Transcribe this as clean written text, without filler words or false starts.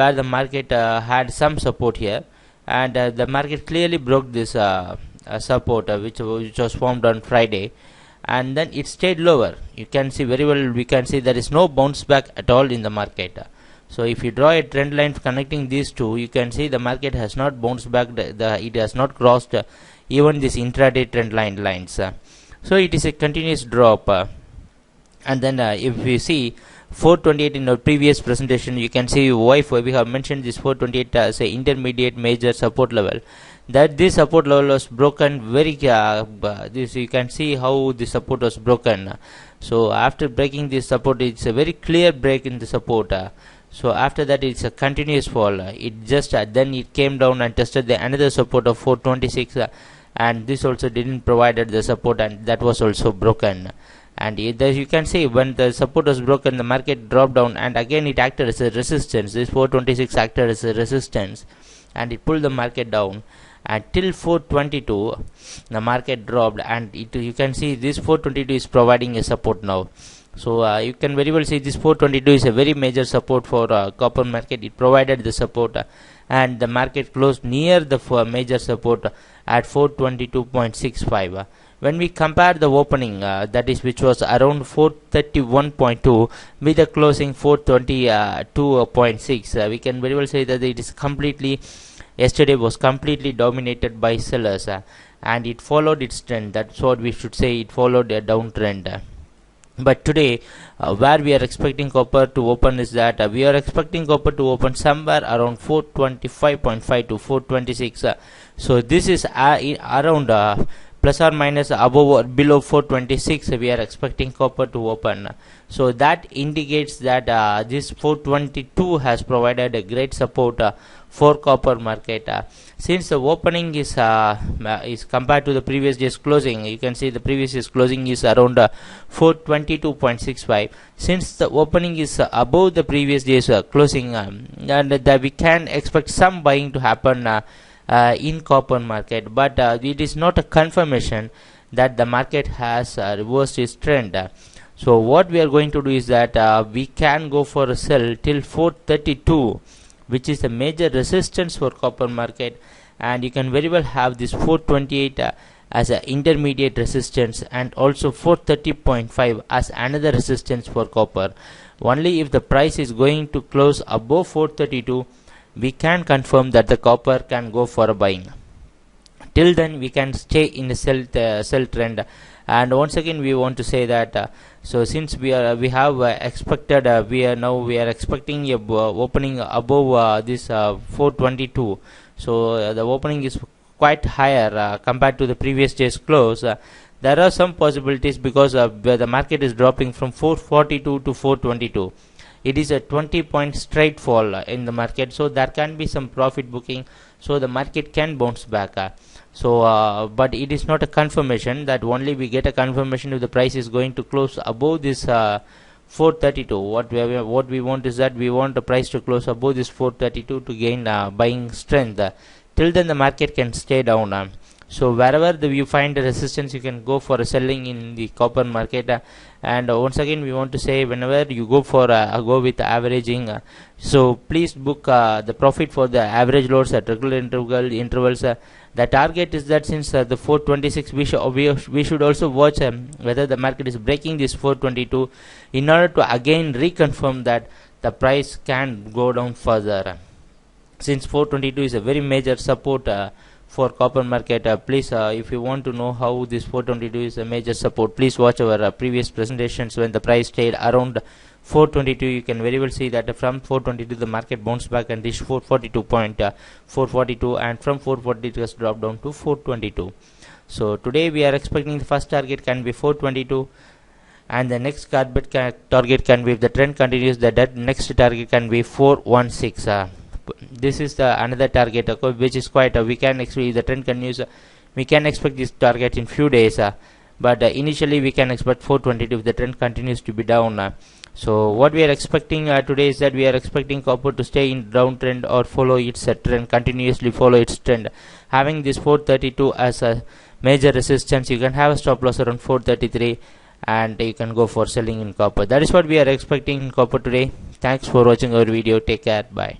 where the market had some support here, and the market clearly broke this support which was formed on Friday, and then it stayed lower. You can see very well, we can see there is no bounce back at all in the market. So if you draw a trend line connecting these two, you can see the market has not bounced back, it has not crossed even this intraday trend lines. So it is a continuous drop, and then if we see 428 in our previous presentation, you can see why we have mentioned this 428 as a intermediate major support level, that this support level was broken very this you can see how the support was broken. So after breaking this support, it's a very clear break in the support. So after that, it's a continuous fall. It just then it came down and tested the another support of 426, and this also didn't provided the support, and that was also broken. And as you can see, when the support was broken, the market dropped down, and again it acted as a resistance. This 426 acted as a resistance, and it pulled the market down until 422. The market dropped, and you can see this 422 is providing a support now. So you can very well see this 422 is a very major support for copper market. It provided the support, and the market closed near the major support at 422.65. When we compare the opening, that is which was around 431.2 with the closing 422.6, we can very well say that it is completely, yesterday was completely dominated by sellers, and it followed its trend. That's what we should say, it followed a downtrend. But today, where we are expecting copper to open is that we are expecting copper to open somewhere around 425.5 to 426. So this is around plus or minus above or below 426. We are expecting copper to open. So that indicates that this 422 has provided a great support for copper market. Since the opening is compared to the previous day's closing, you can see the previous day's closing is around 422.65. Since the opening is above the previous day's closing, and that we can expect some buying to happen in copper market, but it is not a confirmation that the market has reversed its trend. So what we are going to do is that we can go for a sell till 432, which is the major resistance for copper market, and you can very well have this 428 as an intermediate resistance, and also 430.5 as another resistance for copper. Only if the price is going to close above 432, we can confirm that the copper can go for a buying. Till then, we can stay in the sell trend. And once again, we want to say that so since we have expected we are expecting a opening above this 422. So the opening is quite higher compared to the previous day's close. There are some possibilities because the market is dropping from 442 to 422. It is a 20-point straight fall in the market, so there can be some profit booking, so the market can bounce back. But it is not a confirmation. That only we get a confirmation if the price is going to close above this 432. What we want is that we want the price to close above this 432 to gain buying strength. Till then, the market can stay down. So wherever you find the resistance, you can go for a selling in the copper market. And once again, we want to say, whenever you go for go with averaging, so please book the profit for the average loads at regular intervals. The target is that since the 426, we should also watch whether the market is breaking this 422 in order to again reconfirm that the price can go down further. Since 422 is a very major support for copper market, please if you want to know how this 422 is a major support, please watch our previous presentations. When the price stayed around 422, you can very well see that from 422 the market bounced back and reached 442.442, and from 442 it has dropped down to 422. So today we are expecting the first target can be 422, and the next target can be, if the trend continues, the next target can be 416. This is the another target which is quite we can actually, the trend continues, we can expect this target in few days, but initially we can expect 422 if the trend continues to be down. So what we are expecting today is that we are expecting copper to stay in downtrend or follow its trend, continuously follow its trend, having this 432 as a major resistance. You can have a stop loss around 433, and you can go for selling in copper. That is what we are expecting in copper today. Thanks for watching our video. Take care. Bye.